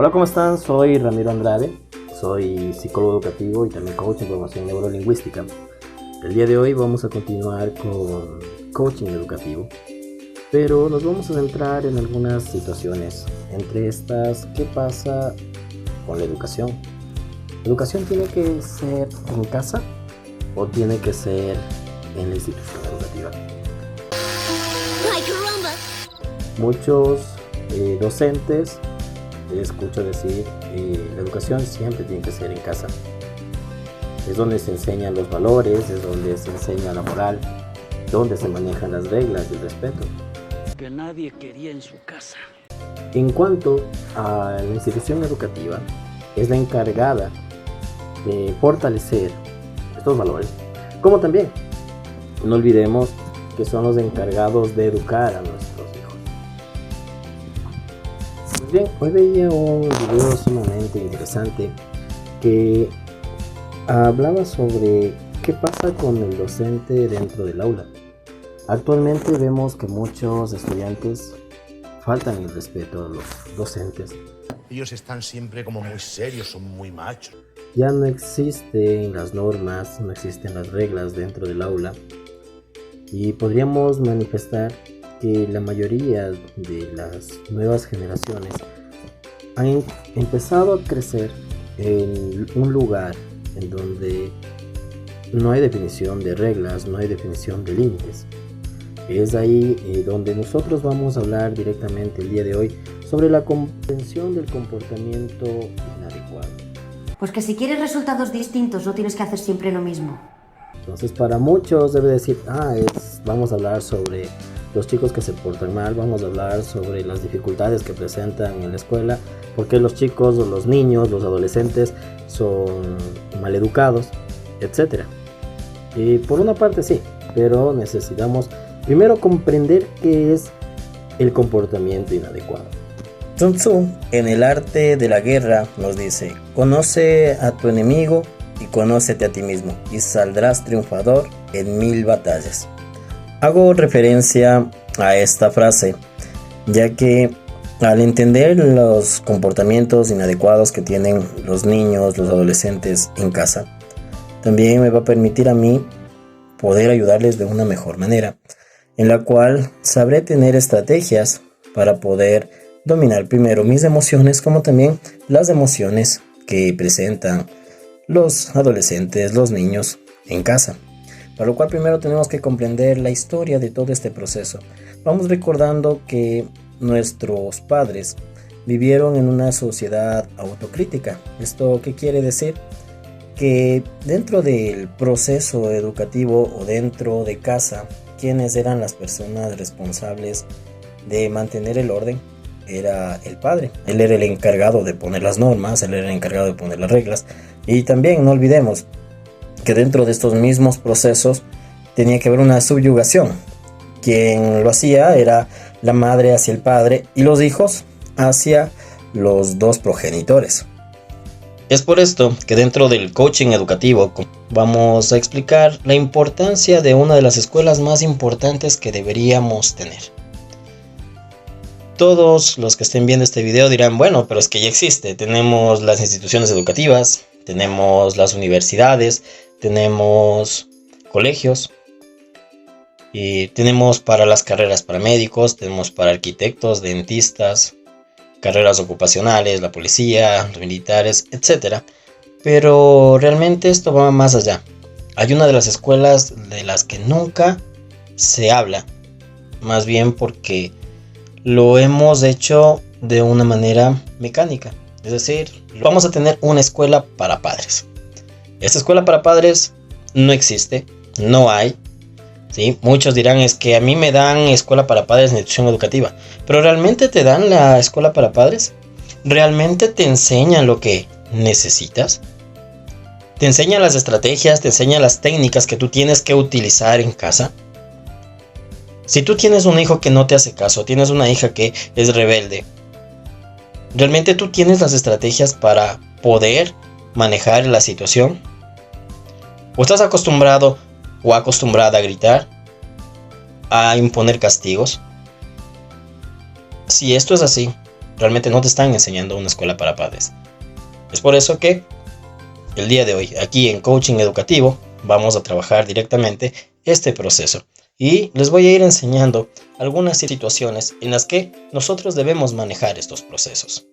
Hola, ¿cómo están? Soy Ramiro Andrade, soy psicólogo educativo y también coach en formación neurolingüística. El día de hoy vamos a continuar con coaching educativo, pero nos vamos a centrar en algunas situaciones. Entre estas, ¿qué pasa con la educación? ¿La educación tiene que ser en casa o tiene que ser en la institución educativa? ¡Ay, caramba! Muchos docentes escucho decir la educación siempre tiene que ser en casa. Es donde se enseñan los valores, es donde se enseña la moral, donde se manejan las reglas y el respeto. Que nadie quería en su casa. En cuanto a la institución educativa, es la encargada de fortalecer estos valores, como también no olvidemos que son los encargados de educar a nuestros hijos. Pues bien, hoy veía un video sumamente interesante que hablaba sobre qué pasa con el docente dentro del aula. Actualmente vemos que muchos estudiantes faltan el respeto a los docentes. Ellos están siempre como muy serios, son muy machos. Ya no existen las normas, no existen las reglas dentro del aula y podríamos manifestar que la mayoría de las nuevas generaciones han empezado a crecer en un lugar en donde no hay definición de reglas, no hay definición de límites. Es ahí donde nosotros vamos a hablar directamente el día de hoy sobre la comprensión del comportamiento inadecuado. Pues que si quieres resultados distintos no tienes que hacer siempre lo mismo. Entonces para muchos debe decir, vamos a hablar sobre los chicos que se portan mal, vamos a hablar sobre las dificultades que presentan en la escuela, porque los chicos o los niños, los adolescentes son maleducados, etc. Y por una parte sí, pero necesitamos primero comprender qué es el comportamiento inadecuado. Sun Tzu, en el arte de la guerra, nos dice: conoce a tu enemigo y conócete a ti mismo, y saldrás triunfador en 1000 batallas. Hago referencia a esta frase, ya que al entender los comportamientos inadecuados que tienen los niños, los adolescentes en casa, también me va a permitir a mí poder ayudarles de una mejor manera, en la cual sabré tener estrategias para poder dominar primero mis emociones, como también las emociones que presentan los adolescentes, los niños en casa. Para lo cual primero tenemos que comprender la historia de todo este proceso. Vamos recordando que nuestros padres vivieron en una sociedad autocrítica. ¿Esto qué quiere decir? Que dentro del proceso educativo o dentro de casa, ¿quiénes eran las personas responsables de mantener el orden? Era el padre. Él era el encargado de poner las normas, él era el encargado de poner las reglas. Y también no olvidemos que dentro de estos mismos procesos tenía que haber una subyugación. Quien lo hacía era la madre hacia el padre y los hijos hacia los dos progenitores. Es por esto que dentro del coaching educativo vamos a explicar la importancia de una de las escuelas más importantes que deberíamos tener. Todos los que estén viendo este video dirán, bueno, pero es que ya existe. Tenemos las instituciones educativas, tenemos las universidades, tenemos colegios, y tenemos para las carreras para médicos, tenemos para arquitectos, dentistas, carreras ocupacionales, la policía, los militares, etc. Pero realmente esto va más allá. Hay una de las escuelas de las que nunca se habla, más bien porque lo hemos hecho de una manera mecánica. Es decir, vamos a tener una escuela para padres. Esta escuela para padres no existe, no hay. ¿Sí? Muchos dirán, es que a mí me dan escuela para padres en institución educativa. ¿Pero realmente te dan la escuela para padres? ¿Realmente te enseñan lo que necesitas? ¿Te enseñan las estrategias, te enseñan las técnicas que tú tienes que utilizar en casa? Si tú tienes un hijo que no te hace caso, tienes una hija que es rebelde, ¿realmente tú tienes las estrategias para poder manejar la situación? ¿O estás acostumbrado o acostumbrada a gritar, a imponer castigos? Si esto es así, realmente no te están enseñando una escuela para padres. Es por eso que el día de hoy, aquí en Coaching Educativo, vamos a trabajar directamente este proceso. Y les voy a ir enseñando algunas situaciones en las que nosotros debemos manejar estos procesos.